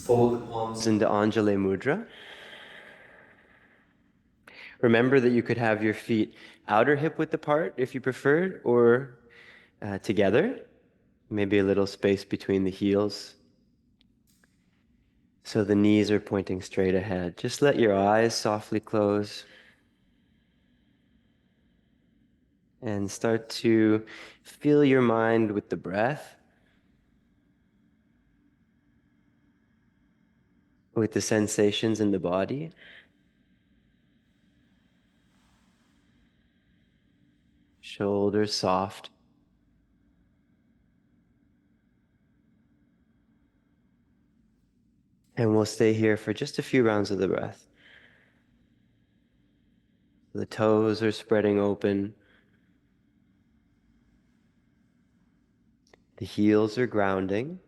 Fold the palms into Anjali Mudra. Remember that you could have your feet outer hip width apart if you preferred, or together. Maybe a little space between the heels. So the knees are pointing straight ahead. Just let your eyes softly close. And start to fill your mind with the breath, with the sensations in the body. Shoulders soft. And we'll stay here for just a few rounds of the breath. The toes are spreading open. The heels are grounding.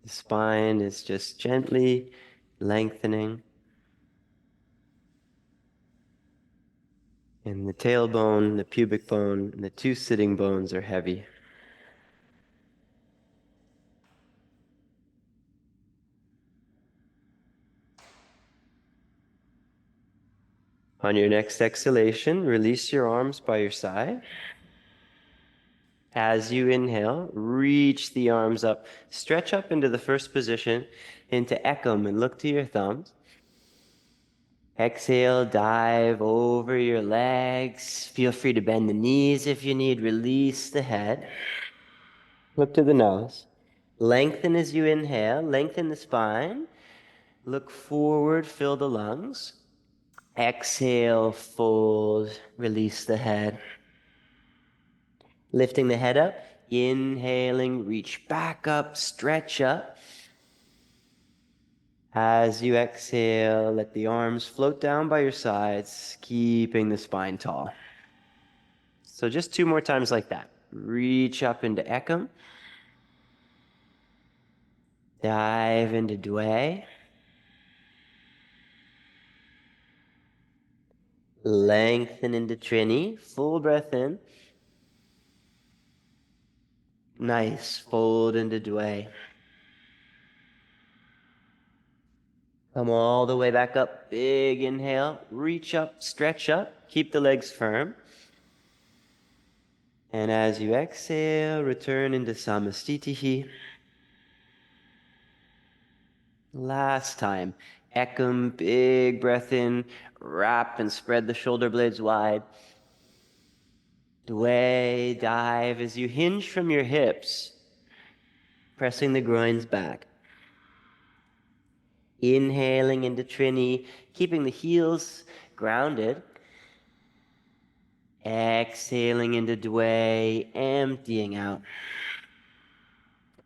The spine is just gently lengthening. And the tailbone, the pubic bone, and the two sitting bones are heavy. On your next exhalation, release your arms by your side. As you inhale, reach the arms up, stretch up into the first position, into Ekam, and look to your thumbs. Exhale, dive over your legs. Feel free to bend the knees if you need. Release the head. Look to the nose. Lengthen as you inhale, lengthen the spine. Look forward, fill the lungs. Exhale, fold, release the head. Lifting the head up, inhaling, reach back up, stretch up. As you exhale, let the arms float down by your sides, keeping the spine tall. So just two more times like that. Reach up into Ekam. Dive into Dway. Lengthen into Trini. Full breath in. Nice. Fold into Dway. Come all the way back up. Big inhale. Reach up, stretch up. Keep the legs firm. And as you exhale, return into Samastitihi. Last time. Ekam, big breath in. Wrap and spread the shoulder blades wide. Dway, dive as you hinge from your hips, pressing the groins back. Inhaling into Trini, keeping the heels grounded. Exhaling into Dway, emptying out.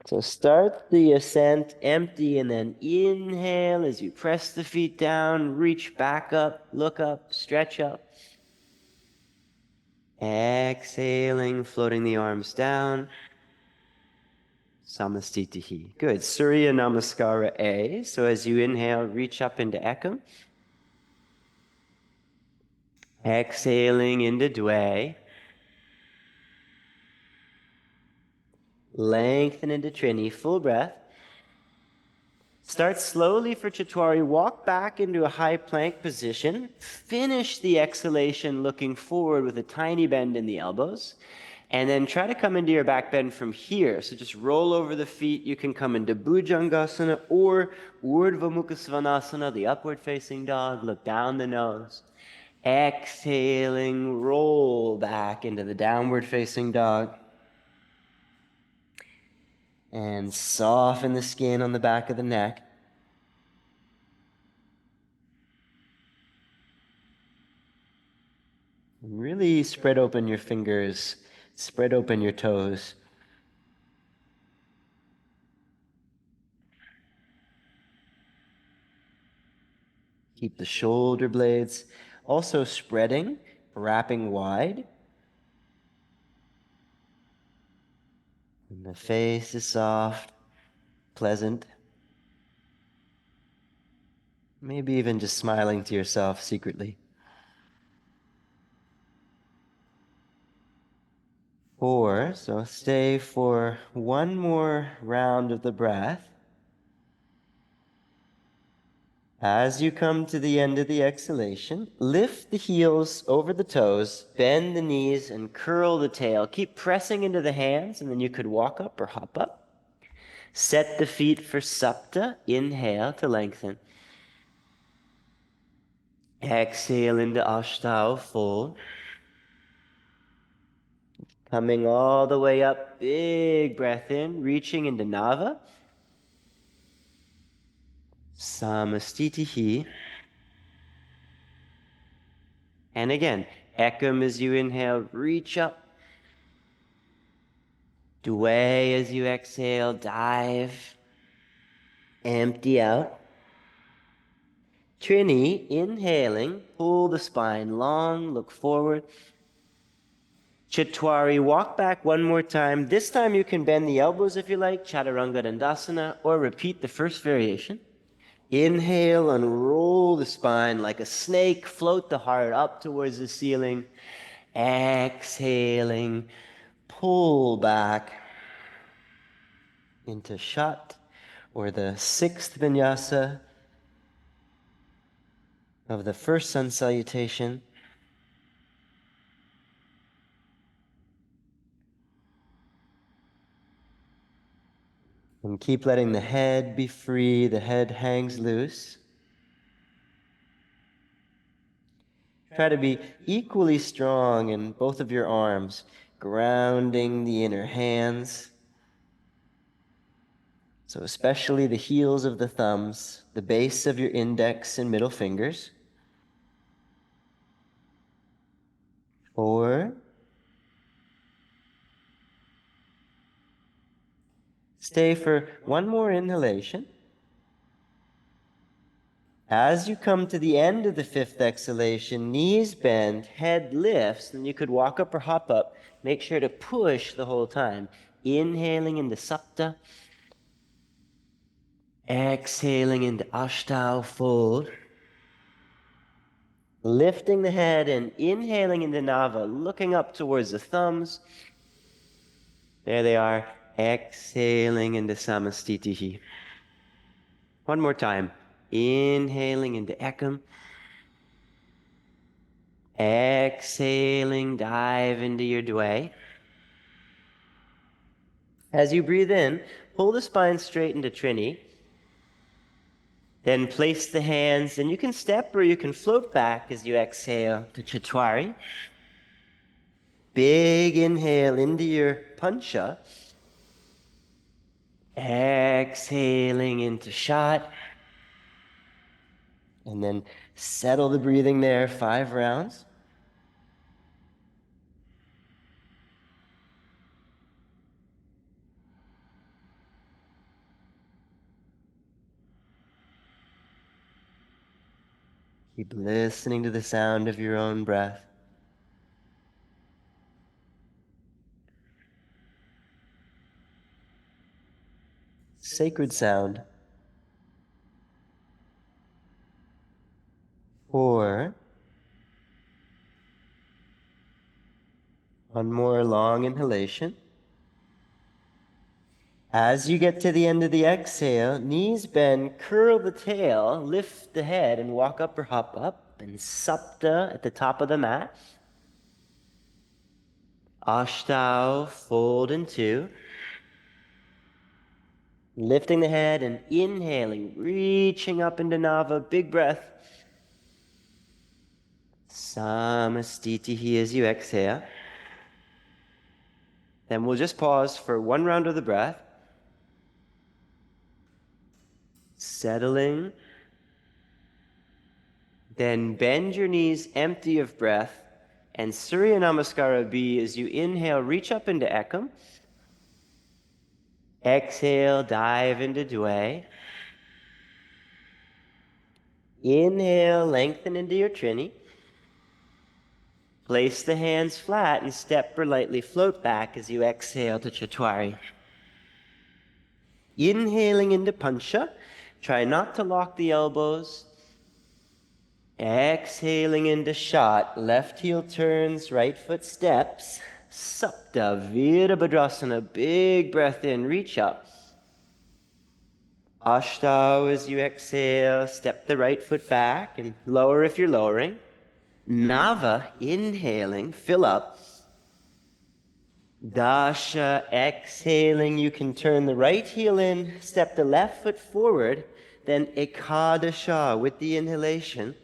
So start the ascent empty and then inhale as you press the feet down, reach back up, look up, stretch up. Exhaling, floating the arms down. Samastitihi. Good. Surya Namaskara A. So as you inhale, reach up into Ekam. Exhaling into Dway. Lengthen into Trini. Full breath. Start slowly for Chaturanga. Walk back into a high plank position. Finish the exhalation looking forward with a tiny bend in the elbows. And then try to come into your back bend from here. So just roll over the feet. You can come into Bhujangasana or Urdhva Mukha Svanasana, the upward facing dog. Look down the nose. Exhaling, roll back into the downward facing dog. And soften the skin on the back of the neck. Really spread open your fingers, spread open your toes. Keep the shoulder blades also spreading, wrapping wide. And the face is soft, pleasant. Maybe even just smiling to yourself secretly. 4. So stay for one more round of the breath. As you come to the end of the exhalation, lift the heels over the toes, bend the knees, and curl the tail. Keep pressing into the hands, and then you could walk up or hop up. Set the feet for Sapta. Inhale to lengthen. Exhale into Ashtanga, fold. Coming all the way up, big breath in, reaching into Nava. Samastitihi. And again, Ekam as you inhale, reach up. Dway as you exhale, dive. Empty out. Trini, inhaling, pull the spine long, look forward. Chatwari, walk back one more time. This time you can bend the elbows if you like, Chaturanga Dandasana, or repeat the first variation. Inhale and roll the spine like a snake, float the heart up towards the ceiling. Exhaling, pull back into Shat, or the 6th Vinyasa of the first sun salutation. And keep letting the head be free. The head hangs loose. Try to be equally strong in both of your arms, grounding the inner hands. So especially the heels of the thumbs, the base of your index and middle fingers. 4. Stay for one more inhalation. As you come to the end of the 5th exhalation, knees bend, head lifts, and you could walk up or hop up. Make sure to push the whole time. Inhaling into Sapta. Exhaling into Ashtanga, fold. Lifting the head and inhaling into Nava, looking up towards the thumbs. There they are. Exhaling into Samastitihi. One more time. Inhaling into Ekam. Exhaling, dive into your Dway. As you breathe in, pull the spine straight into Trini. Then place the hands, and you can step or you can float back as you exhale to Chatwari. Big inhale into your Pancha. Exhaling into Shat. And then settle the breathing there, 5 rounds. Keep listening to the sound of your own breath. Sacred sound. 4. One more long inhalation. As you get to the end of the exhale, knees bend, curl the tail, lift the head, and walk up or hop up. And Sapta at the top of the mat. Ashtanga, fold in 2. Lifting the head and inhaling, reaching up into Nava, big breath. Samastitihi as you exhale. Then we'll just pause for one round of the breath. Settling. Then bend your knees empty of breath. And Surya Namaskara B as you inhale, reach up into Ekam. Exhale, dive into Dway. Inhale, lengthen into your Trini. Place the hands flat and step or lightly float back as you exhale to Chatwari. Inhaling into Pancha. Try not to lock the elbows. Exhaling into Shat. Left heel turns, right foot steps. Supta Virabhadrasana. Big breath in, reach up. Ashtanga as you exhale, step the right foot back and lower if you're lowering. Nava, inhaling, fill up. Dasha, exhaling, you can turn the right heel in, step the left foot forward, then Ekadasha with the inhalation.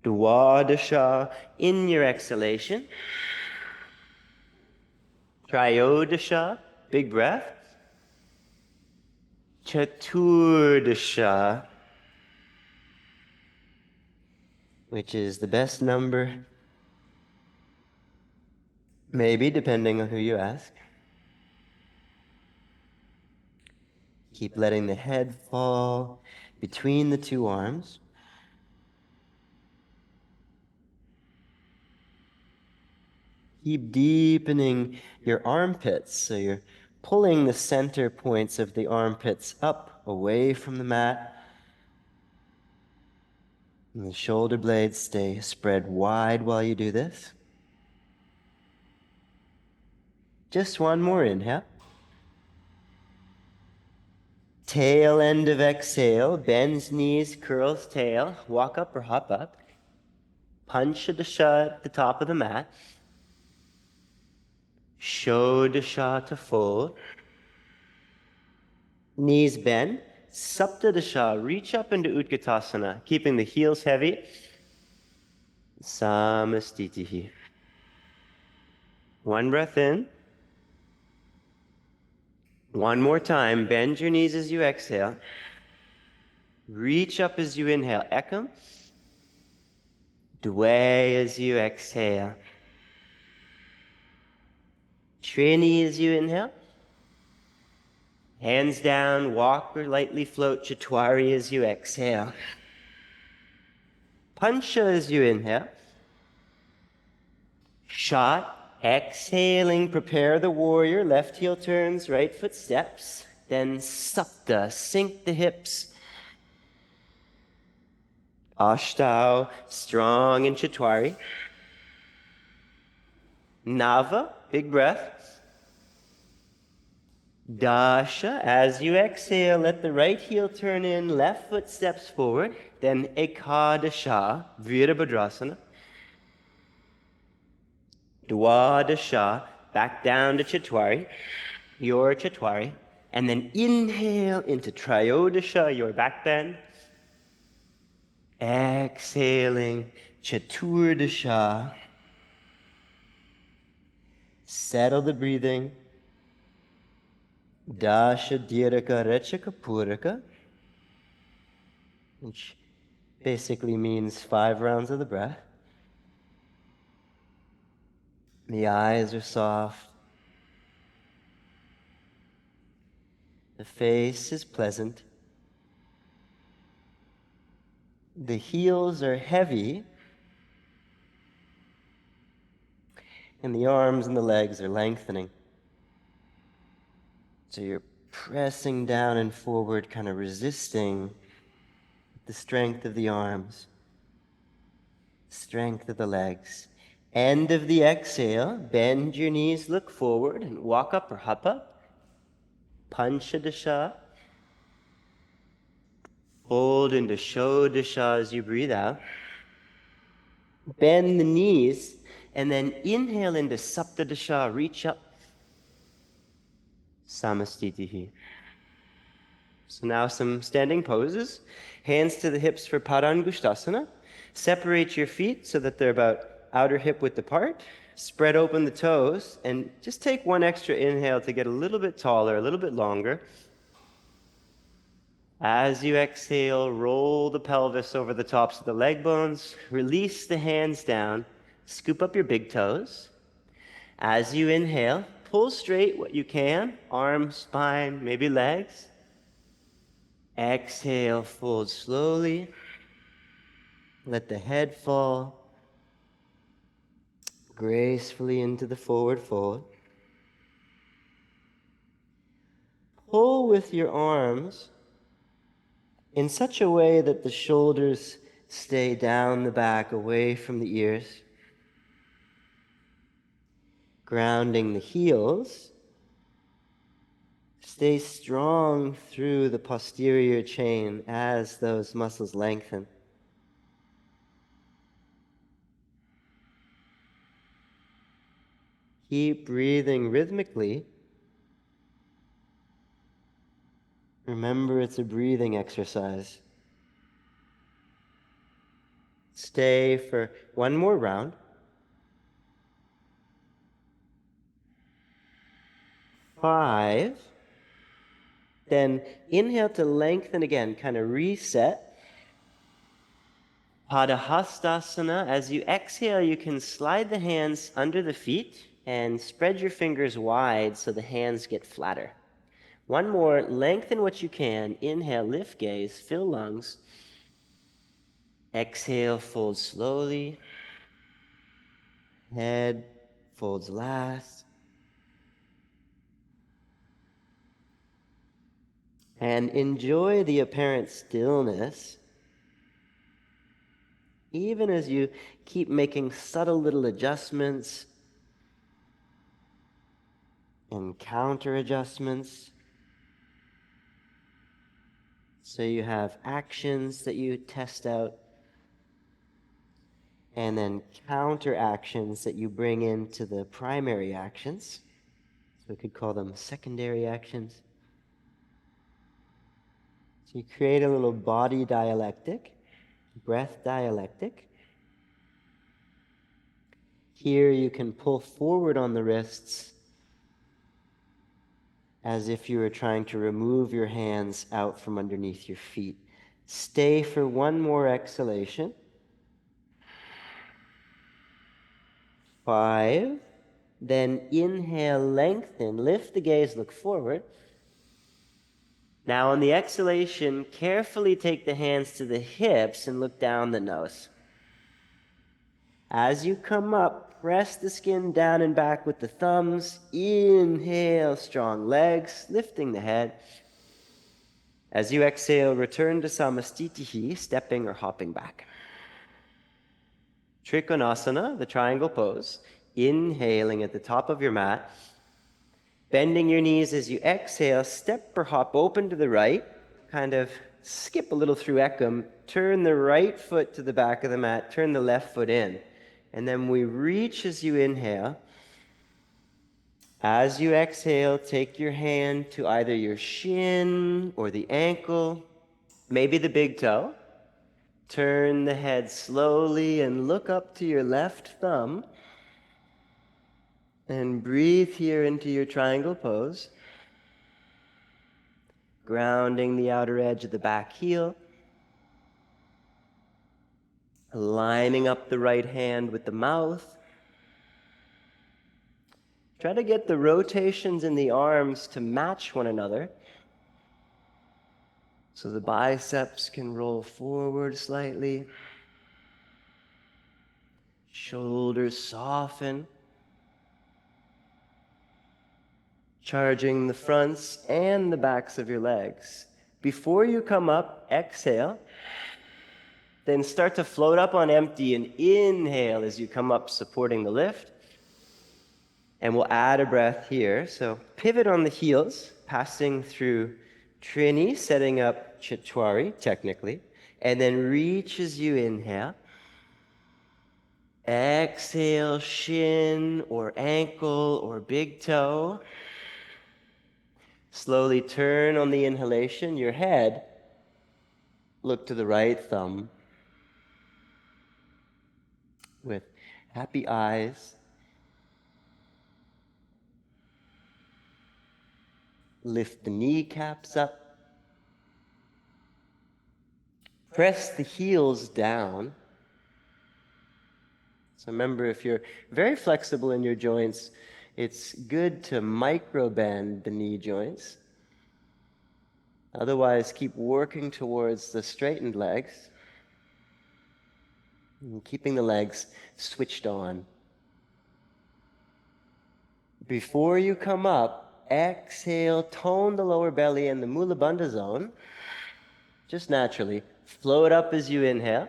Dwadasha in your exhalation. Trayodasha, big breath. Chaturdasha, which is the best number, maybe, depending on who you ask. Keep letting the head fall between the two arms. Keep deepening your armpits, so you're pulling the center points of the armpits up, away from the mat. And the shoulder blades stay spread wide while you do this. Just one more inhale. Tail end of exhale, bends knees, curls tail, walk up or hop up. Panchadasha at the top of the mat. Shodasha to fold. Knees bend. Saptadasha, reach up into Utkatasana, keeping the heels heavy. Samastitihi. One breath in. One more time. Bend your knees as you exhale. Reach up as you inhale. Ekam. Dway as you exhale. Trini as you inhale. Hands down, walk or lightly float Chatwari as you exhale. Pancha as you inhale. Shot, exhaling, prepare the warrior. Left heel turns, right foot steps. Then Sapta, sink the hips. Ashtau, strong in Chatwari. Nava, big breath. Dasha, as you exhale, let the right heel turn in, left foot steps forward. Then Ekadasha, Virabhadrasana. Dwadasha, back down to Chatwari, your Chatwari. And then inhale into Trayodasha, your back bend. Exhaling, Chaturdasha. Settle the breathing. Dasha Dhyaraka Rechaka Puraka, which basically means 5 rounds of the breath. The eyes are soft. The face is pleasant. The heels are heavy. And the arms and the legs are lengthening. So you're pressing down and forward, kind of resisting the strength of the arms, strength of the legs. End of the exhale, bend your knees, look forward, and walk up or hop up. Panchadasha. Fold into Shodasha as you breathe out. Bend the knees, and then inhale into Saptadasha, reach up. Samastitihi. So now some standing poses. Hands to the hips for Padangusthasana. Separate your feet so that they're about outer hip width apart. Spread open the toes, and just take one extra inhale to get a little bit taller, a little bit longer. As you exhale, roll the pelvis over the tops of the leg bones. Release the hands down. Scoop up your big toes. As you inhale, pull straight what you can. Arms, spine, maybe legs. Exhale, fold slowly. Let the head fall gracefully into the forward fold. Pull with your arms in such a way that the shoulders stay down the back, away from the ears. Grounding the heels. Stay strong through the posterior chain as those muscles lengthen. Keep breathing rhythmically. Remember, it's a breathing exercise. Stay for one more round. 5. Then inhale to lengthen again, kind of reset. Padahastasana. As you exhale, you can slide the hands under the feet and spread your fingers wide so the hands get flatter. One more, lengthen what you can. Inhale, lift gaze, fill lungs. Exhale, fold slowly. Head folds last. And enjoy the apparent stillness, even as you keep making subtle little adjustments and counter adjustments. So you have actions that you test out, and then counter actions that you bring into the primary actions. So we could call them secondary actions. So you create a little body dialectic, breath dialectic. Here you can pull forward on the wrists as if you were trying to remove your hands out from underneath your feet. Stay for one more exhalation. 5. Then inhale, lengthen, lift the gaze, look forward. Now on the exhalation, carefully take the hands to the hips and look down the nose. As you come up, press the skin down and back with the thumbs. Inhale, strong legs, lifting the head. As you exhale, return to Samastitihi, stepping or hopping back. Trikonasana, the triangle pose. Inhaling at the top of your mat. Bending your knees as you exhale, step or hop open to the right. Kind of skip a little through Ekam. Turn the right foot to the back of the mat. Turn the left foot in. And then we reach as you inhale. As you exhale, take your hand to either your shin or the ankle, maybe the big toe. Turn the head slowly and look up to your left thumb. And breathe here into your triangle pose. Grounding the outer edge of the back heel. Lining up the right hand with the mouth. Try to get the rotations in the arms to match one another. So the biceps can roll forward slightly. Shoulders soften. Charging the fronts and the backs of your legs. Before you come up, exhale. Then start to float up on empty and inhale as you come up, supporting the lift. And we'll add a breath here. So pivot on the heels, passing through Trini, setting up Chaturanga technically. And then reach as you inhale. Exhale, shin or ankle or big toe. Slowly turn on the inhalation, your head. Look to the right thumb with happy eyes. Lift the kneecaps up. Press the heels down. So remember, if you're very flexible in your joints, it's good to micro bend the knee joints. Otherwise, keep working towards the straightened legs and keeping the legs switched on. Before you come up, exhale, tone the lower belly and the Mula Bandha zone. Just naturally. Float up as you inhale.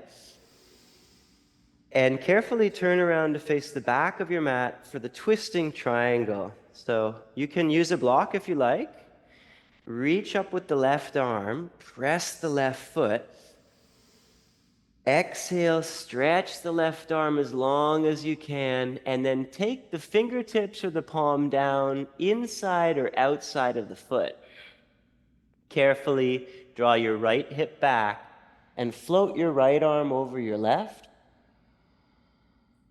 And carefully turn around to face the back of your mat for the twisting triangle. So you can use a block if you like. Reach up with the left arm, press the left foot. Exhale, stretch the left arm as long as you can, and then take the fingertips or the palm down inside or outside of the foot. Carefully draw your right hip back and float your right arm over your left.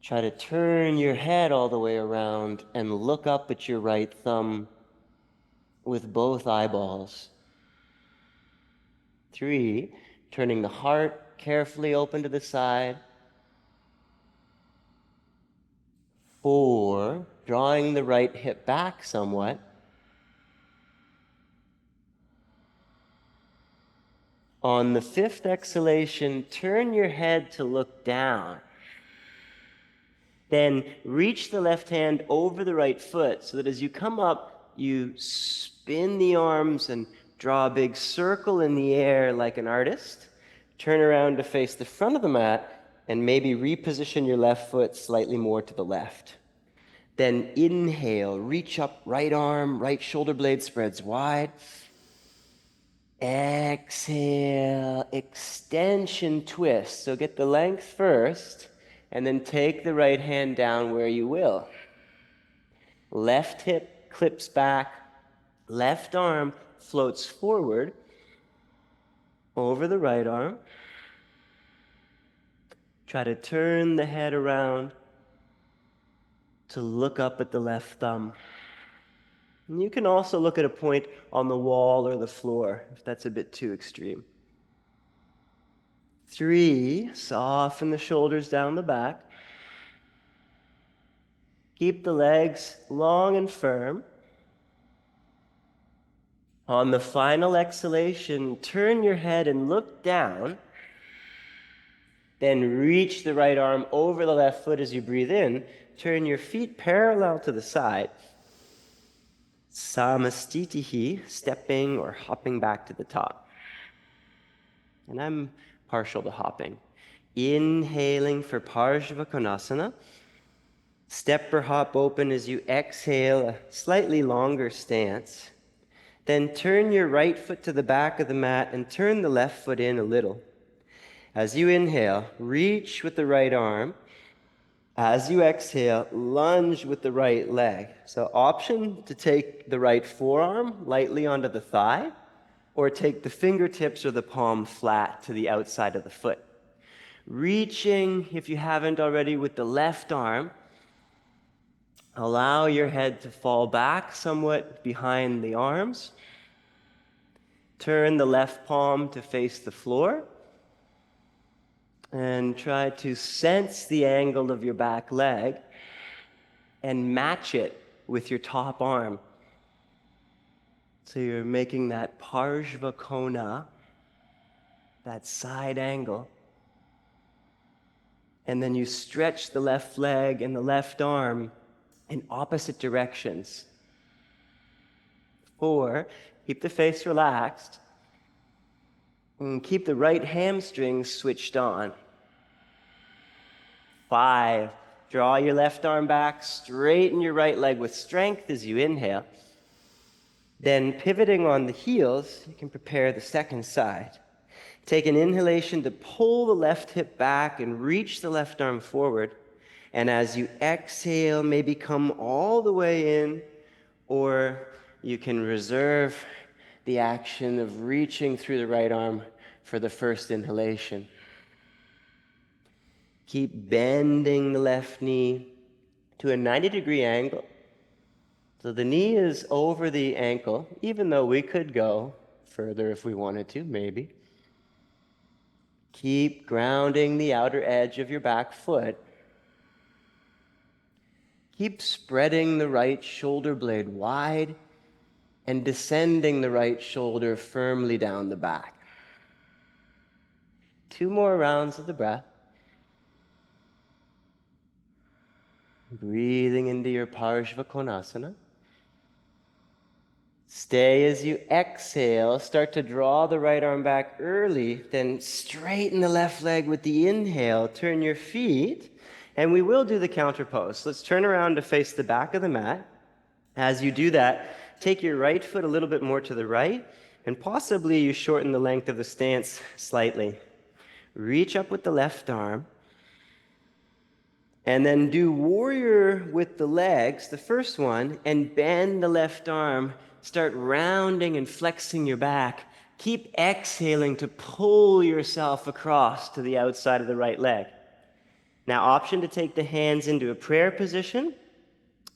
Try to turn your head all the way around and look up at your right thumb with both eyeballs. 3, turning the heart carefully open to the side. 4, drawing the right hip back somewhat. On the 5th exhalation, turn your head to look down. Then reach the left hand over the right foot so that as you come up, you spin the arms and draw a big circle in the air like an artist. Turn around to face the front of the mat and maybe reposition your left foot slightly more to the left. Then inhale, reach up, right arm, right shoulder blade spreads wide. Exhale, extension twist. So get the length first, and then take the right hand down where you will. Left hip clips back, left arm floats forward over the right arm. Try to turn the head around to look up at the left thumb. And you can also look at a point on the wall or the floor if that's a bit too extreme. 3, soften the shoulders down the back. Keep the legs long and firm. On the final exhalation, turn your head and look down. Then reach the right arm over the left foot as you breathe in. Turn your feet parallel to the side. Samastitihi, stepping or hopping back to the top. And I'm partial to hopping. Inhaling for Parsvakonasana. Step or hop open as you exhale, a slightly longer stance. Then turn your right foot to the back of the mat and turn the left foot in a little. As you inhale, reach with the right arm. As you exhale, lunge with the right leg. So option to take the right forearm lightly onto the thigh, or take the fingertips or the palm flat to the outside of the foot. Reaching, if you haven't already, with the left arm. Allow your head to fall back somewhat behind the arms. Turn the left palm to face the floor. And try to sense the angle of your back leg and match it with your top arm. So you're making that Parsvakona, that side angle. And then you stretch the left leg and the left arm in opposite directions. 4, keep the face relaxed. And keep the right hamstring switched on. 5, draw your left arm back, straighten your right leg with strength as you inhale. Then pivoting on the heels, you can prepare the second side. Take an inhalation to pull the left hip back and reach the left arm forward. And as you exhale, maybe come all the way in, or you can reserve the action of reaching through the right arm for the first inhalation. Keep bending the left knee to a 90-degree angle. So the knee is over the ankle, even though we could go further if we wanted to, maybe. Keep grounding the outer edge of your back foot. Keep spreading the right shoulder blade wide and descending the right shoulder firmly down the back. 2 more rounds of the breath. Breathing into your Parsvakonasana. Stay as you exhale. Start to draw the right arm back early, then straighten the left leg with the inhale. Turn your feet, and we will do the counter pose. Let's turn around to face the back of the mat. As you do that, take your right foot a little bit more to the right, and possibly you shorten the length of the stance slightly. Reach up with the left arm, and then do warrior with the legs, the first one, and bend the left arm. Start rounding and flexing your back. Keep exhaling to pull yourself across to the outside of the right leg. Now, option to take the hands into a prayer position,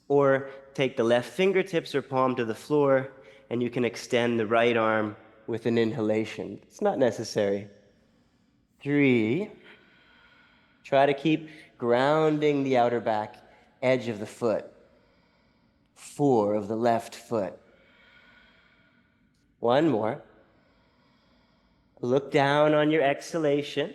or take the left fingertips or palm to the floor, and you can extend the right arm with an inhalation. It's not necessary. 3. Try to keep grounding the outer back edge of the foot. 4 of the left foot. One more. Look down on your exhalation.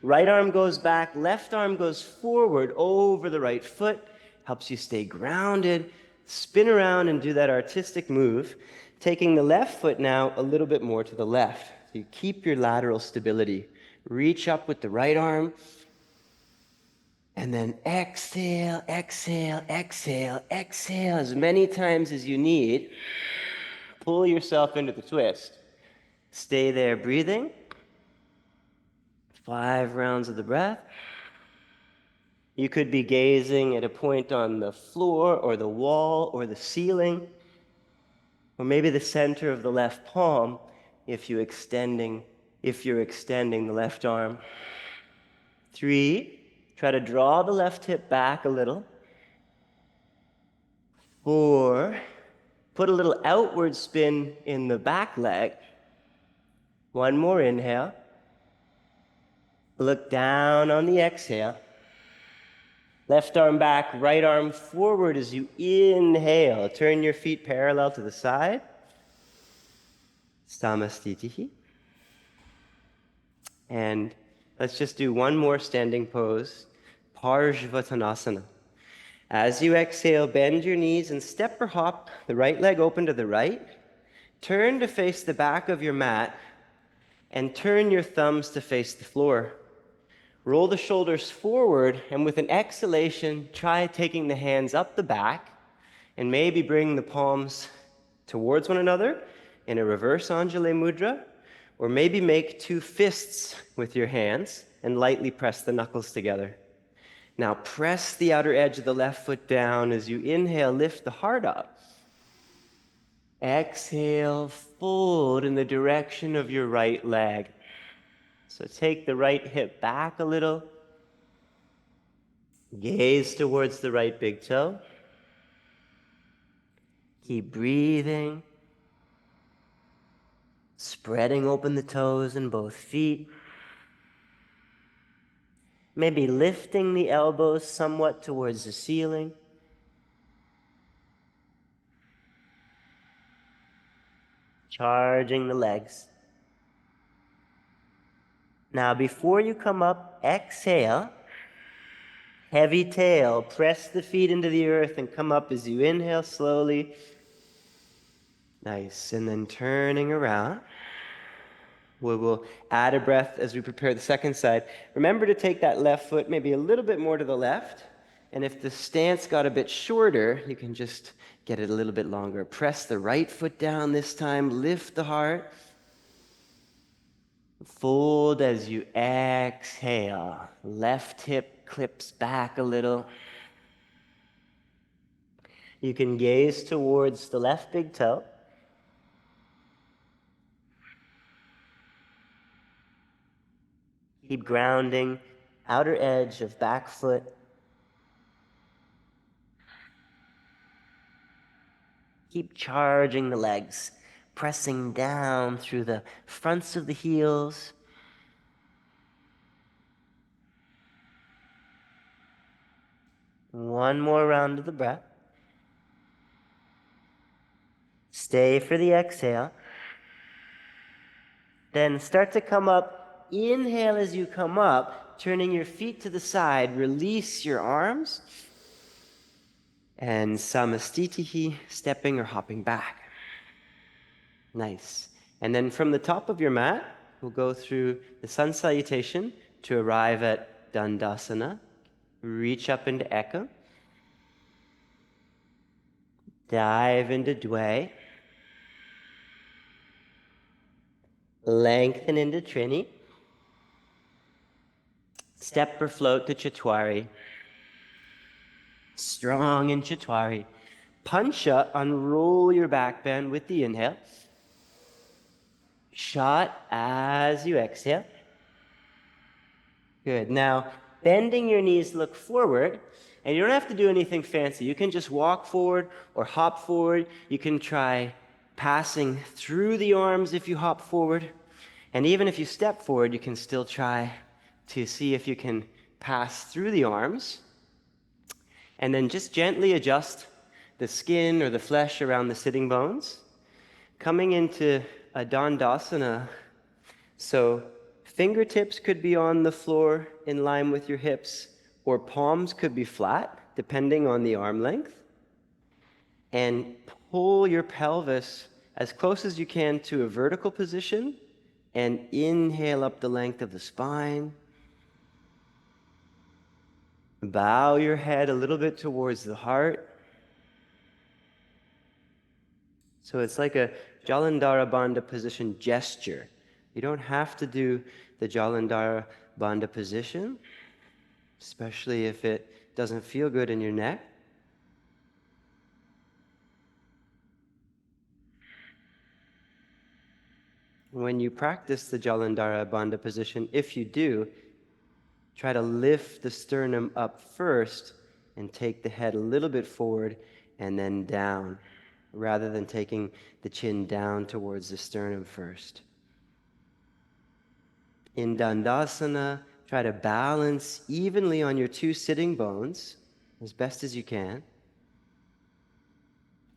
Right arm goes back, left arm goes forward over the right foot. Helps you stay grounded. Spin around and do that artistic move. Taking the left foot now a little bit more to the left. So you keep your lateral stability. Reach up with the right arm. And then exhale, exhale, exhale, exhale as many times as you need. Pull yourself into the twist. Stay there breathing. 5 rounds of the breath. You could be gazing at a point on the floor or the wall or the ceiling, or maybe the center of the left palm if you're extending the left arm. 3, try to draw the left hip back a little. 4, put a little outward spin in the back leg. One more inhale. Look down on the exhale. Left arm back, right arm forward as you inhale. Turn your feet parallel to the side. Samastitihi. And let's just do one more standing pose. Parshvatanasana. As you exhale, bend your knees and step or hop the right leg open to the right. Turn to face the back of your mat and turn your thumbs to face the floor. Roll the shoulders forward, and with an exhalation, try taking the hands up the back and maybe bring the palms towards one another in a reverse Anjali Mudra, or maybe make 2 fists with your hands and lightly press the knuckles together. Now press the outer edge of the left foot down. As you inhale, lift the heart up. Exhale, fold in the direction of your right leg. So take the right hip back a little. Gaze towards the right big toe. Keep breathing. Spreading open the toes in both feet. Maybe lifting the elbows somewhat towards the ceiling. Charging the legs. Now, before you come up, exhale. Heavy tail. Press the feet into the earth and come up as you inhale slowly. Nice. And then turning around. We will add a breath as we prepare the second side. Remember to take that left foot maybe a little bit more to the left. And if the stance got a bit shorter, you can just get it a little bit longer. Press the right foot down this time. Lift the heart. Fold as you exhale. Left hip clips back a little. You can gaze towards the left big toe. Keep grounding, outer edge of back foot. Keep charging the legs, pressing down through the fronts of the heels. One more round of the breath. Stay for the exhale. Then start to come up. Inhale as you come up, turning your feet to the side. Release your arms. And samastitihi, stepping or hopping back. Nice. And then from the top of your mat, we'll go through the sun salutation to arrive at Dandasana. Reach up into Eka. Dive into Dway. Lengthen into Trini. Step or float to Chatwari. Strong in Chatwari. Puncha, unroll your back bend with the inhale. Shot as you exhale. Good. Now, bending your knees, look forward, and you don't have to do anything fancy. You can just walk forward or hop forward. You can try passing through the arms if you hop forward. And even if you step forward, you can still try to see if you can pass through the arms. And then just gently adjust the skin or the flesh around the sitting bones. Coming into a Dandasana, so fingertips could be on the floor in line with your hips, or palms could be flat, depending on the arm length. And pull your pelvis as close as you can to a vertical position, and inhale up the length of the spine. Bow your head a little bit towards the heart. So it's like a Jalandhara Bandha position gesture. You don't have to do the Jalandhara Bandha position, especially if it doesn't feel good in your neck. When you practice the Jalandhara Bandha position, if you do, try to lift the sternum up first and take the head a little bit forward and then down, rather than taking the chin down towards the sternum first. In Dandasana, try to balance evenly on your two sitting bones as best as you can.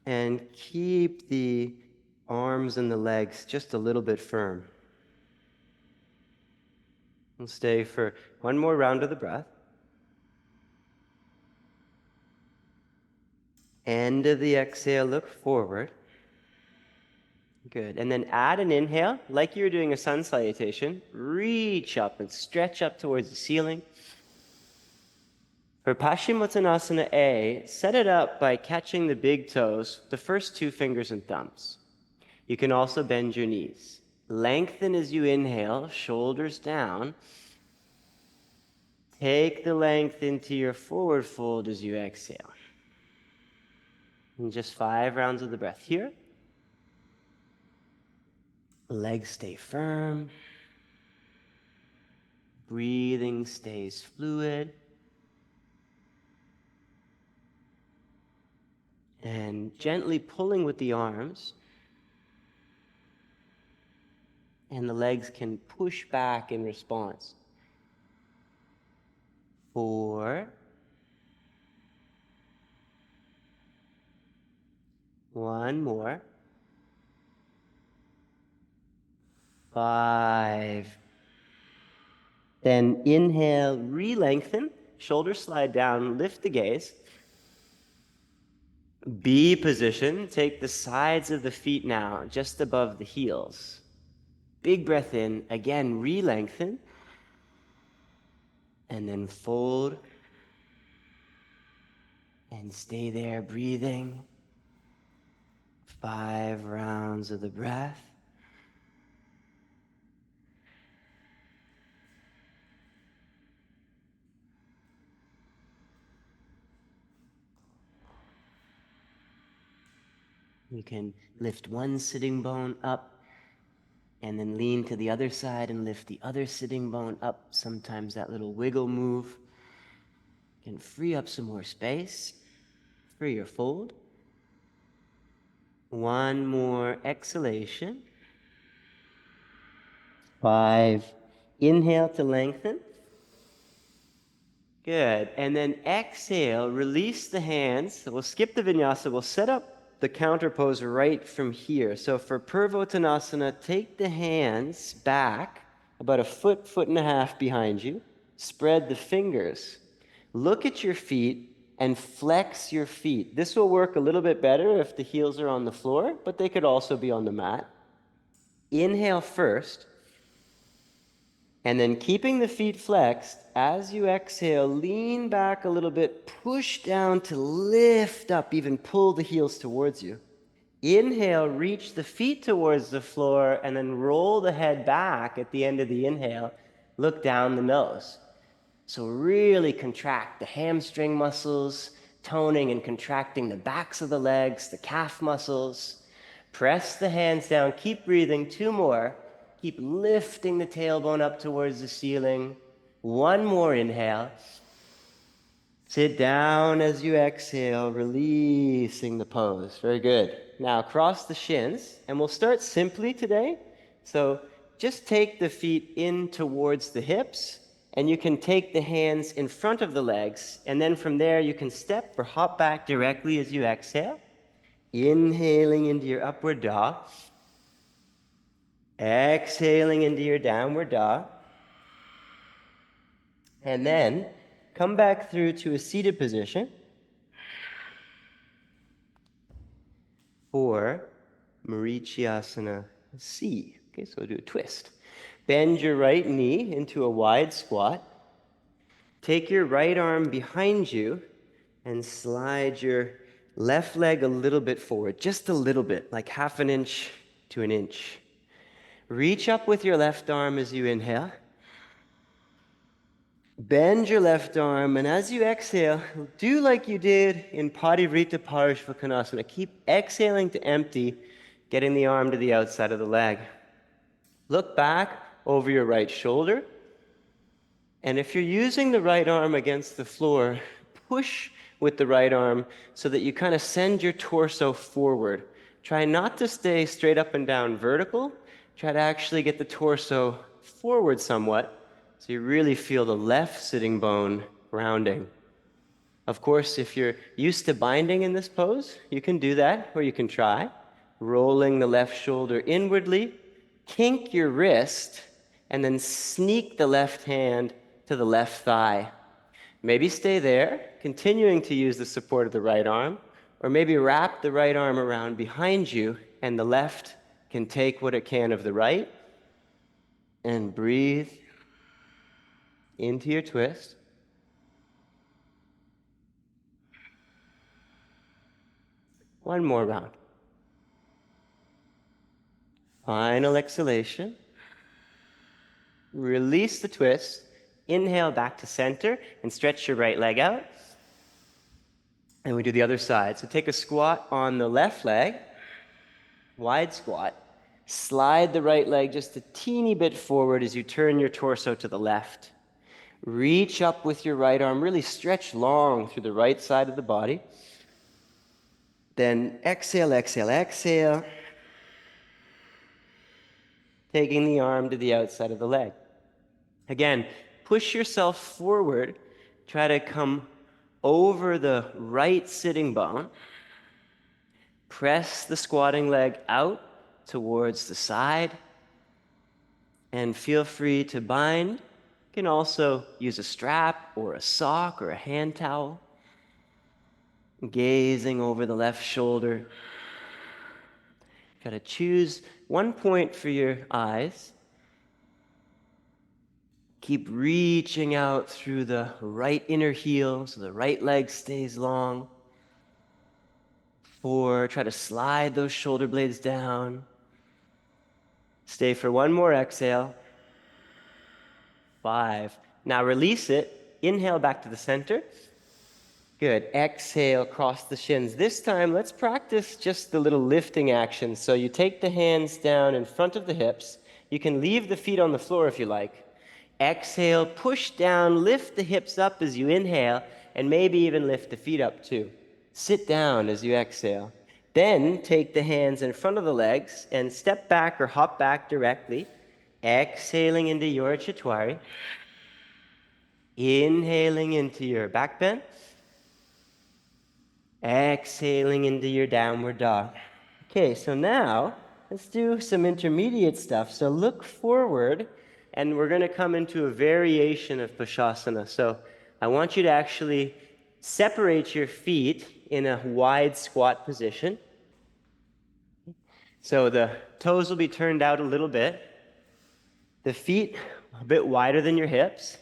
And keep the arms and the legs just a little bit firm. We'll stay for one more round of the breath. End of the exhale, look forward. Good. And then add an inhale, like you were doing a sun salutation. Reach up and stretch up towards the ceiling. For Paschimottanasana A, set it up by catching the big toes, the first two fingers and thumbs. You can also bend your knees. Lengthen as you inhale, shoulders down. Take the length into your forward fold as you exhale. And just 5 rounds of the breath here. Legs stay firm. Breathing stays fluid. And gently pulling with the arms. And the legs can push back in response. 4. 1 more. 5. Then inhale, re-lengthen, shoulders slide down, lift the gaze. B position, take the sides of the feet now, just above the heels. Big breath in, again, re-lengthen. And then fold. And stay there, breathing. 5 rounds of the breath. You can lift one sitting bone up and then lean to the other side and lift the other sitting bone up. Sometimes that little wiggle move can free up some more space for your fold. 1 more exhalation. 5. Inhale to lengthen. Good. And then exhale, release the hands. So we'll skip the vinyasa. We'll set up the counter pose right from here. So for Purvottanasana, take the hands back about a foot, foot and a half behind you. Spread the fingers. Look at your feet and flex your feet. This will work a little bit better if the heels are on the floor, but they could also be on the mat. Inhale first, and then keeping the feet flexed, as you exhale, lean back a little bit, push down to lift up, even pull the heels towards you. Inhale, reach the feet towards the floor, and then roll the head back at the end of the inhale. Look down the nose. So really contract the hamstring muscles, toning and contracting the backs of the legs, the calf muscles. Press the hands down. Keep breathing. 2 more. Keep lifting the tailbone up towards the ceiling. 1 more inhale. Sit down as you exhale, releasing the pose. Very good. Now cross the shins, and we'll start simply today. So just take the feet in towards the hips, and you can take the hands in front of the legs, and then from there you can step or hop back directly as you exhale. Inhaling into your upward dog. Exhaling into your downward dog. And then come back through to a seated position for Marichyasana C. Okay, so we'll do a twist. Bend your right knee into a wide squat. Take your right arm behind you and slide your left leg a little bit forward, just a little bit, like 1/2 inch to 1 inch. Reach up with your left arm as you inhale. Bend your left arm, and as you exhale, do like you did in Parivrita Parishvakonasana. Keep exhaling to empty, getting the arm to the outside of the leg. Look back over your right shoulder, and if you're using the right arm against the floor, push with the right arm so that you kind of send your torso forward. Try not to stay straight up and down vertical. Try to actually get the torso forward somewhat so you really feel the left sitting bone grounding. Of course, if you're used to binding in this pose, you can do that, or you can try. Rolling the left shoulder inwardly, kink your wrist, and then sneak the left hand to the left thigh. Maybe stay there, continuing to use the support of the right arm, or maybe wrap the right arm around behind you, and the left can take what it can of the right, and breathe into your twist. One more round. Final exhalation. Release the twist. Inhale back to center and stretch your right leg out. And we do the other side. So take a squat on the left leg, wide squat. Slide the right leg just a teeny bit forward as you turn your torso to the left. Reach up with your right arm, really stretch long through the right side of the body. Then exhale, exhale, exhale. Taking the arm to the outside of the leg. Again, push yourself forward. Try to come over the right sitting bone. Press the squatting leg out towards the side. And feel free to bind. You can also use a strap or a sock or a hand towel. Gazing over the left shoulder. Got to choose one point for your eyes. Keep reaching out through the right inner heel so the right leg stays long. 4, try to slide those shoulder blades down. Stay for one more exhale. 5. Now release it. Inhale back to the center. Good. Exhale, cross the shins. This time, let's practice just the little lifting action. So you take the hands down in front of the hips. You can leave the feet on the floor if you like. Exhale, push down, lift the hips up as you inhale, and maybe even lift the feet up too. Sit down as you exhale. Then take the hands in front of the legs and step back or hop back directly. Exhaling into your Chaturanga. Inhaling into your back bend. Exhaling into your downward dog. Okay, so now let's do some intermediate stuff. So look forward, and we're going to come into a variation of Pashasana. So I want you to actually separate your feet in a wide squat position. So the toes will be turned out a little bit, the feet a bit wider than your hips.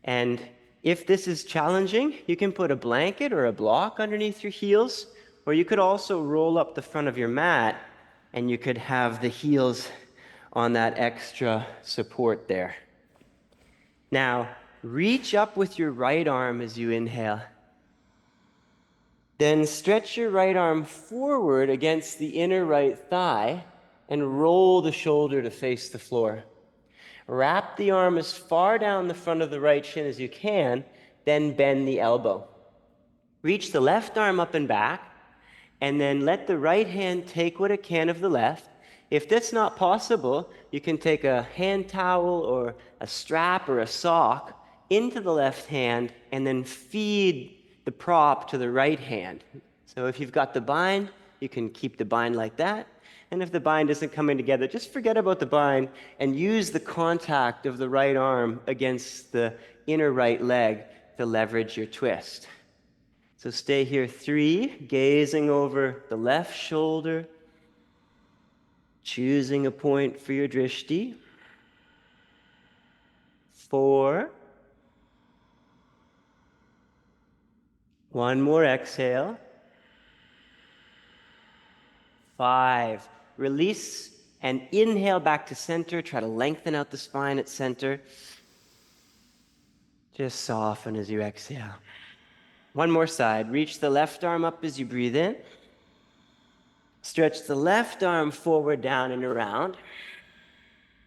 And if this is challenging, you can put a blanket or a block underneath your heels, or you could also roll up the front of your mat and you could have the heels on that extra support there. Now, reach up with your right arm as you inhale. Then stretch your right arm forward against the inner right thigh and roll the shoulder to face the floor. Wrap the arm as far down the front of the right shin as you can, then bend the elbow. Reach the left arm up and back, and then let the right hand take what it can of the left. If that's not possible, you can take a hand towel or a strap or a sock into the left hand and then feed the prop to the right hand. So if you've got the bind, you can keep the bind like that. And if the bind isn't coming together, just forget about the bind and use the contact of the right arm against the inner right leg to leverage your twist. So stay here, 3, gazing over the left shoulder, choosing a point for your drishti. 4. One more exhale. 5. Release and inhale back to center. Try to lengthen out the spine at center. Just soften as you exhale. One more side. Reach the left arm up as you breathe in. Stretch the left arm forward, down, and around.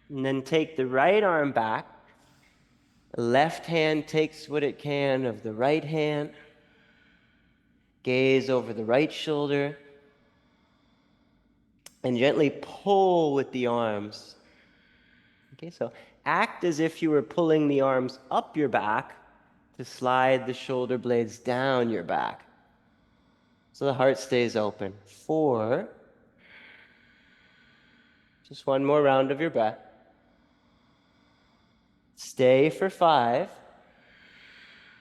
And then take the right arm back. The left hand takes what it can of the right hand. Gaze over the right shoulder. And gently pull with the arms. Okay, so act as if you were pulling the arms up your back to slide the shoulder blades down your back. So the heart stays open. 4. Just one more round of your breath. Stay for 5.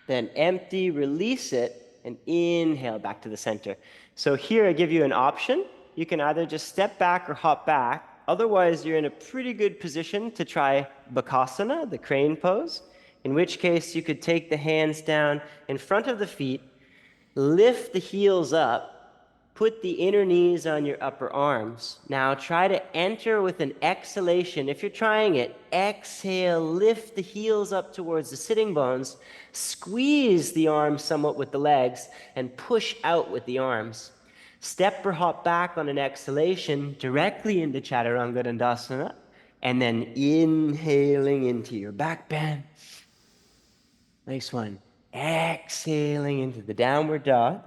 Then empty, release it, and inhale back to the center. So here I give you an option. You can either just step back or hop back. Otherwise, you're in a pretty good position to try Bakasana, the crane pose, in which case you could take the hands down in front of the feet, lift the heels up, put the inner knees on your upper arms. Now try to enter with an exhalation. If you're trying it, exhale, lift the heels up towards the sitting bones, squeeze the arms somewhat with the legs, and push out with the arms. Step or hop back on an exhalation directly into Chaturanga Dandasana, and then inhaling into your back bend. Nice one. Exhaling into the downward dog.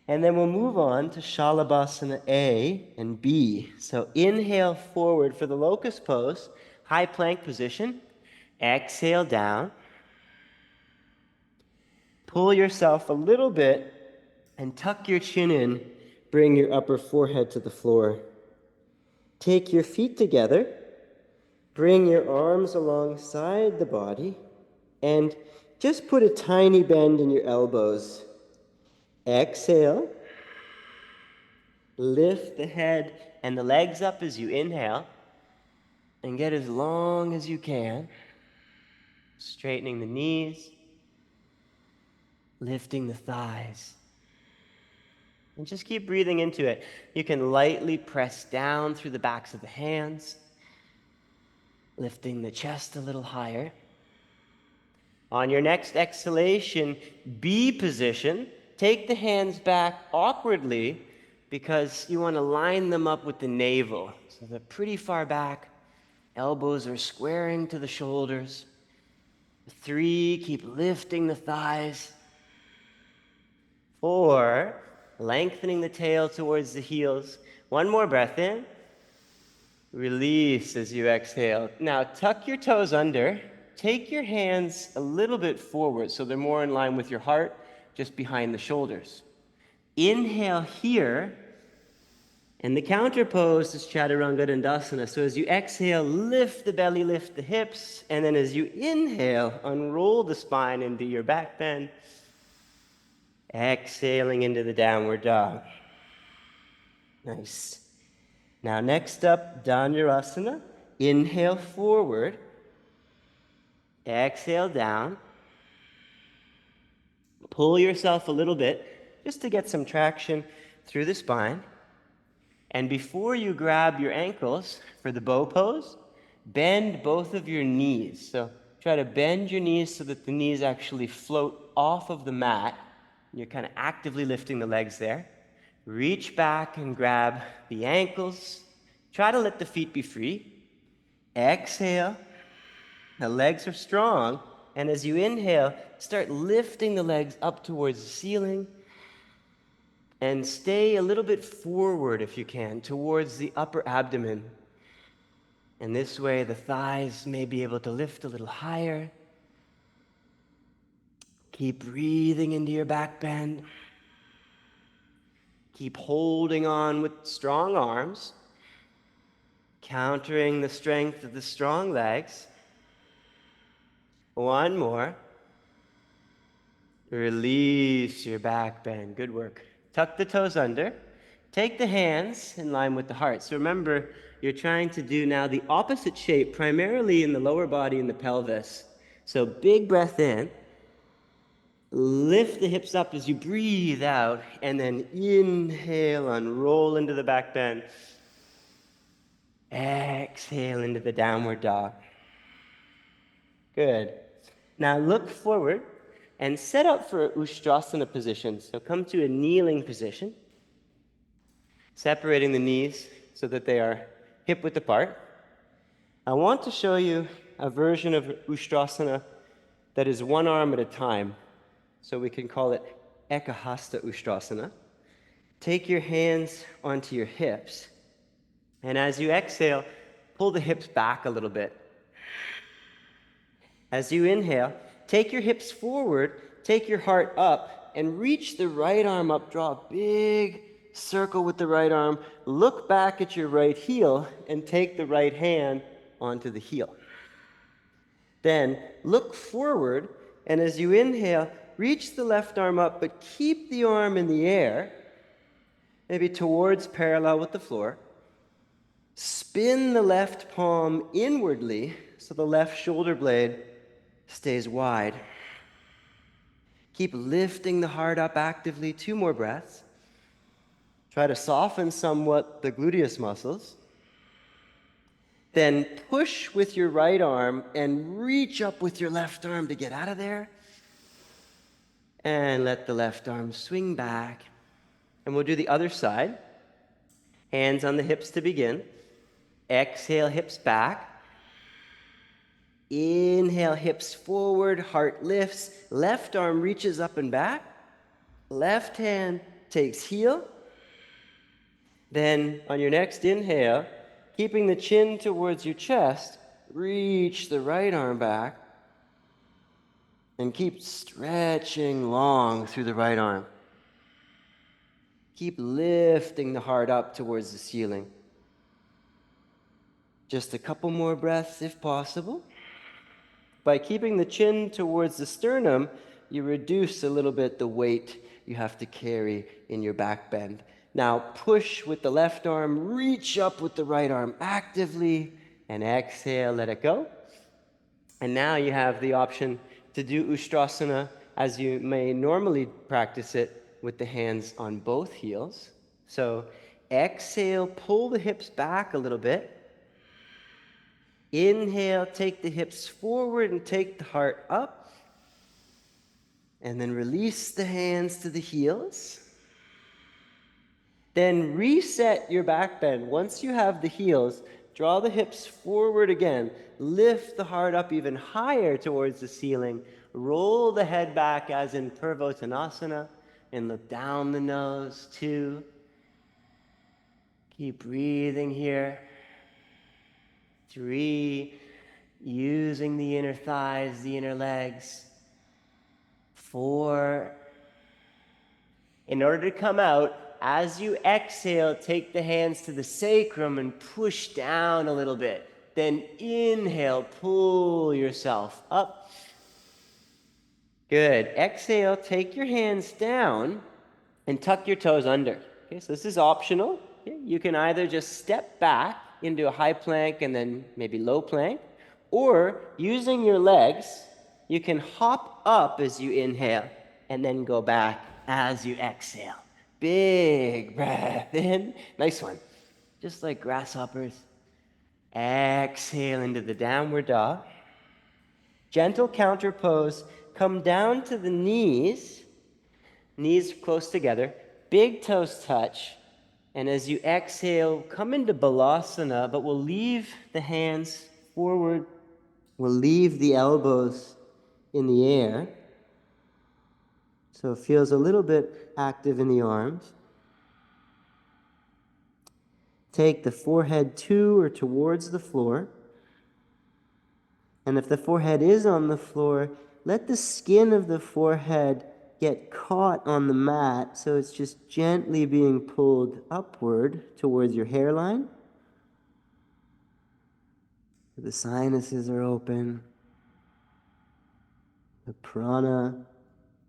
And then we'll move on to Shalabhasana A and B. So inhale forward for the locust pose, high plank position. Exhale down. Pull yourself a little bit and tuck your chin in. Bring your upper forehead to the floor. Take your feet together. Bring your arms alongside the body. And just put a tiny bend in your elbows. Exhale. Lift the head and the legs up as you inhale. And get as long as you can. Straightening the knees. Lifting the thighs. And just keep breathing into it. You can lightly press down through the backs of the hands. Lifting the chest a little higher. On your next exhalation, B position. Take the hands back awkwardly because you want to line them up with the navel. So they're pretty far back. Elbows are squaring to the shoulders. 3, keep lifting the thighs. 4, lengthening the tail towards the heels. One more breath in. Release as you exhale. Now tuck your toes under. Take your hands a little bit forward so they're more in line with your heart, just behind the shoulders. Inhale here, and the counter pose is Chaturanga Dandasana. So as you exhale, lift the belly, lift the hips, and then as you inhale, unroll the spine into your back bend. Exhaling into the downward dog. Nice. Now next up, Dhanurasana. Inhale forward. Exhale down. Pull yourself a little bit just to get some traction through the spine. And before you grab your ankles for the bow pose, bend both of your knees. So try to bend your knees so that the knees actually float off of the mat. You're kind of actively lifting the legs there. Reach back and grab the ankles. Try to let the feet be free. Exhale. The legs are strong. And as you inhale, start lifting the legs up towards the ceiling. And stay a little bit forward if you can, towards the upper abdomen. And this way the thighs may be able to lift a little higher. Keep breathing into your back bend. Keep holding on with strong arms, countering the strength of the strong legs. One more. Release your back bend. Good work. Tuck the toes under. Take the hands in line with the heart. So remember, you're trying to do now the opposite shape, primarily in the lower body and the pelvis. So big breath in. Lift the hips up as you breathe out, and then inhale, unroll into the back bend. Exhale into the downward dog. Good. Now look forward and set up for Ustrasana position. So come to a kneeling position, separating the knees so that they are hip-width apart. I want to show you a version of Ustrasana that is one arm at a time. So we can call it Ekahasta Ustrasana. Take your hands onto your hips, and as you exhale, pull the hips back a little bit. As you inhale, take your hips forward, take your heart up, and reach the right arm up. Draw a big circle with the right arm. Look back at your right heel and take the right hand onto the heel. Then look forward, and as you inhale, reach the left arm up, but keep the arm in the air, maybe towards parallel with the floor. Spin the left palm inwardly so the left shoulder blade stays wide. Keep lifting the heart up actively. 2 more breaths. Try to soften somewhat the gluteus muscles. Then push with your right arm and reach up with your left arm to get out of there. And let the left arm swing back. And we'll do the other side. Hands on the hips to begin. Exhale, hips back. Inhale, hips forward, heart lifts. Left arm reaches up and back. Left hand takes heel. Then on your next inhale, keeping the chin towards your chest, reach the right arm back. And keep stretching long through the right arm. Keep lifting the heart up towards the ceiling. Just a couple more breaths if possible. By keeping the chin towards the sternum, you reduce a little bit the weight you have to carry in your back bend. Now push with the left arm, reach up with the right arm actively, and exhale, let it go. And now you have the option to do Ustrasana as you may normally practice it with the hands on both heels. So exhale, pull the hips back a little bit. Inhale, take the hips forward and take the heart up. And then release the hands to the heels. Then reset your back bend. Once you have the heels, draw the hips forward again. Lift the heart up even higher towards the ceiling. Roll the head back as in Purvottanasana and look down the nose. 2. Keep breathing here. 3, using the inner thighs, the inner legs. 4. In order to come out, as you exhale, take the hands to the sacrum and push down a little bit. Then inhale, pull yourself up. Good. Exhale, take your hands down and tuck your toes under. Okay, so this is optional. Okay, you can either just step back into a high plank and then maybe low plank, or using your legs, you can hop up as you inhale and then go back as you exhale. Big breath in. Nice one. Just like grasshoppers. Exhale into the downward dog. Gentle counter pose. Come down to the knees close together, big toes touch, and as you exhale, come into balasana, but we'll leave the hands forward, we'll leave the elbows in the air, so it feels a little bit active in the arms. Take the forehead to or towards the floor. And if the forehead is on the floor, let the skin of the forehead get caught on the mat so it's just gently being pulled upward towards your hairline. The sinuses are open. The prana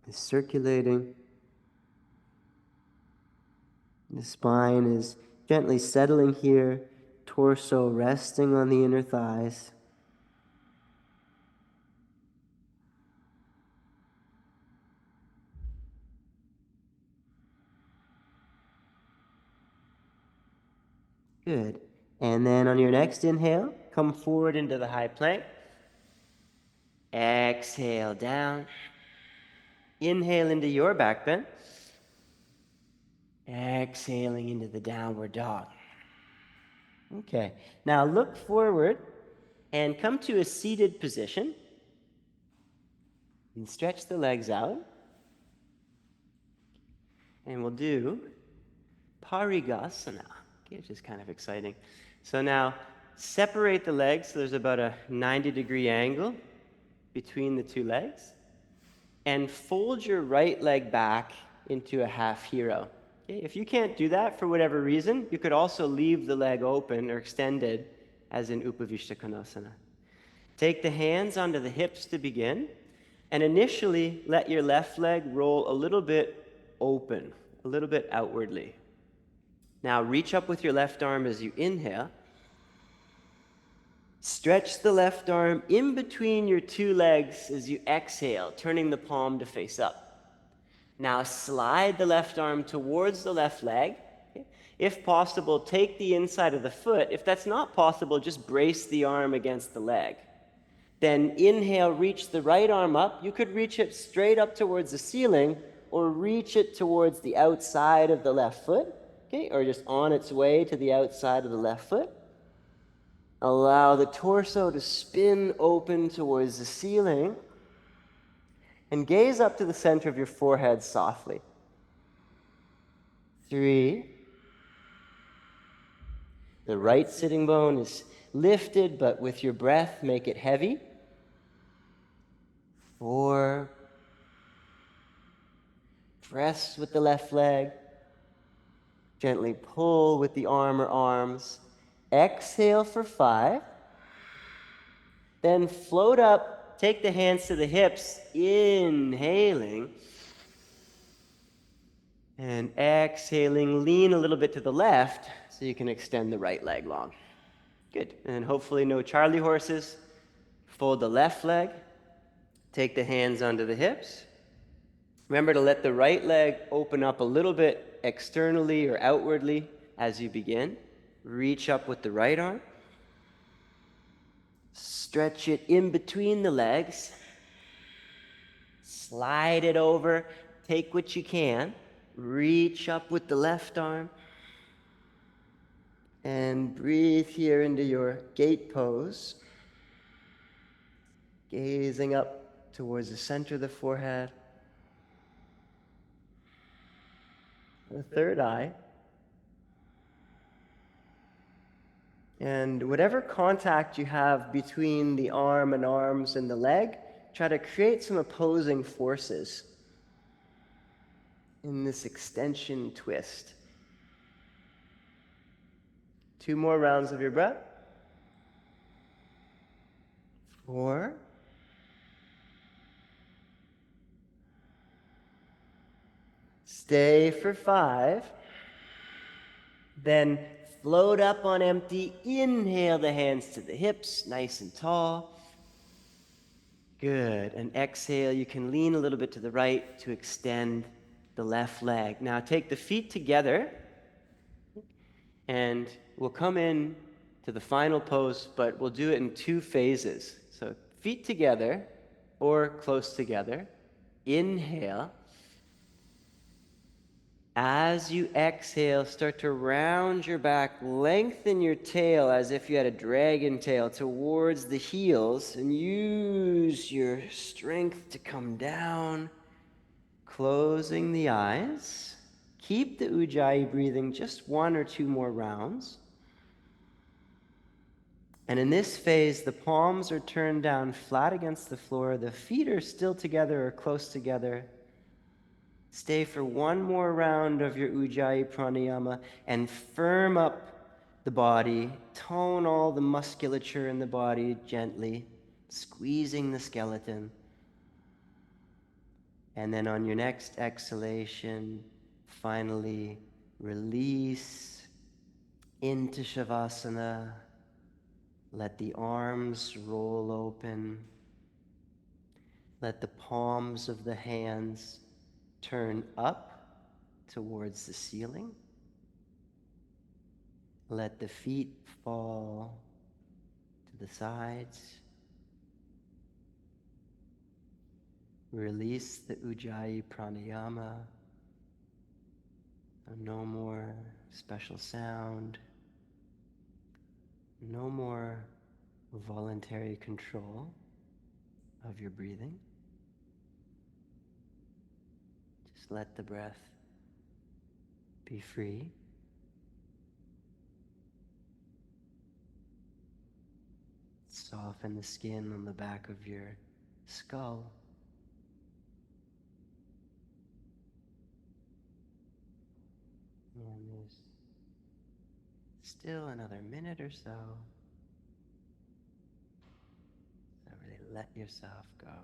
is circulating. The spine is gently settling here, torso resting on the inner thighs. Good. And then on your next inhale, come forward into the high plank. Exhale down. Inhale into your back bend. Exhaling into the downward dog. Okay. Now look forward and come to a seated position. And stretch the legs out. And we'll do Parigasana, which is kind of exciting. So now separate the legs so there's about a 90-degree angle between the two legs. And fold your right leg back into a half hero. Okay? If you can't do that for whatever reason, you could also leave the leg open or extended as in Upavishta Konasana. Take the hands onto the hips to begin, and initially let your left leg roll a little bit open, a little bit outwardly. Now reach up with your left arm as you inhale. Stretch the left arm in between your two legs as you exhale, turning the palm to face up. Now slide the left arm towards the left leg. If possible, take the inside of the foot. If that's not possible, just brace the arm against the leg. Then inhale, reach the right arm up. You could reach it straight up towards the ceiling or reach it towards the outside of the left foot, okay, or just on its way to the outside of the left foot. Allow the torso to spin open towards the ceiling and gaze up to the center of your forehead softly. 3. The right sitting bone is lifted, but with your breath, make it heavy. 4. Press with the left leg. Gently pull with the arm or arms. Exhale for 5. Then float up, take the hands to the hips, inhaling. And exhaling, lean a little bit to the left so you can extend the right leg long. Good. And hopefully no Charlie horses. Fold the left leg. Take the hands onto the hips. Remember to let the right leg open up a little bit externally or outwardly as you begin. Reach up with the right arm. Stretch it in between the legs. Slide it over. Take what you can. Reach up with the left arm. And breathe here into your gate pose. Gazing up towards the center of the forehead. The third eye. And whatever contact you have between the arm and arms and the leg, try to create some opposing forces in this extension twist. 2 more rounds of your breath. 4. Stay for 5. Then float up on empty. Inhale the hands to the hips, nice and tall. Good. And exhale, you can lean a little bit to the right to extend the left leg. Now take the feet together and we'll come in to the final pose, but we'll do it in two phases. So feet together or close together. Inhale. As you exhale, start to round your back, lengthen your tail as if you had a dragon tail towards the heels, and use your strength to come down, closing the eyes. Keep the Ujjayi breathing just one or two more rounds. And in this phase, the palms are turned down flat against the floor, the feet are still together or close together. Stay for one more round of your Ujjayi pranayama and firm up the body. Tone all the musculature in the body gently, squeezing the skeleton. And then on your next exhalation, finally release into Shavasana. Let the arms roll open. Let the palms of the hands turn up towards the ceiling. Let the feet fall to the sides. Release the Ujjayi pranayama. No more special sound. No more voluntary control of your breathing. Just let the breath be free. Soften the skin on the back of your skull. And there's still another minute or so. So really let yourself go.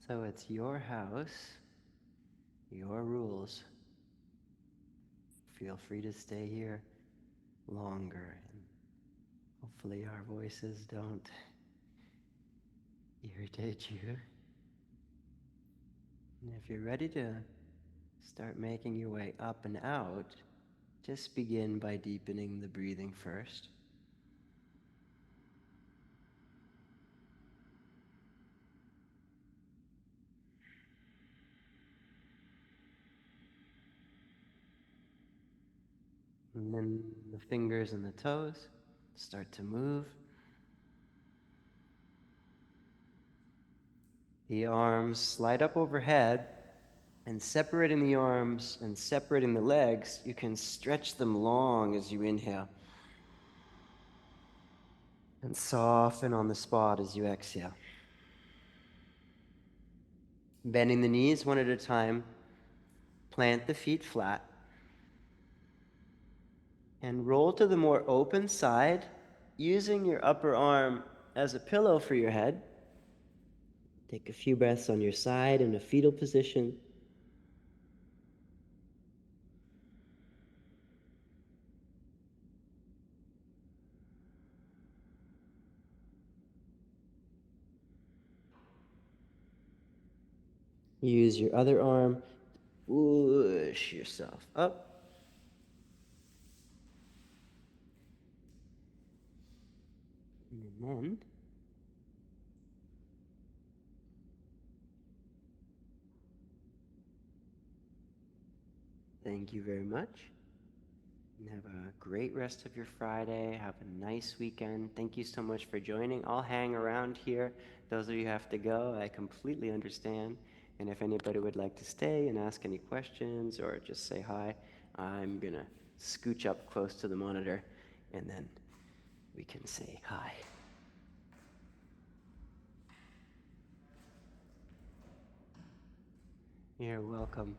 So it's your house, your rules. Feel free to stay here longer, and hopefully our voices don't irritate you. And if you're ready to start making your way up and out, just begin by deepening the breathing first. And then the fingers and the toes start to move. The arms slide up overhead, and separating the arms and separating the legs, you can stretch them long as you inhale. And soften on the spot as you exhale. Bending the knees one at a time, plant the feet flat, and roll to the more open side, using your upper arm as a pillow for your head. Take a few breaths on your side in a fetal position. Use your other arm, push yourself up. And then thank you very much. And have a great rest of your Friday. Have a nice weekend. Thank you so much for joining. I'll hang around here. Those of you who have to go, I completely understand. And if anybody would like to stay and ask any questions or just say hi, I'm going to scooch up close to the monitor and then we can say hi. You're welcome.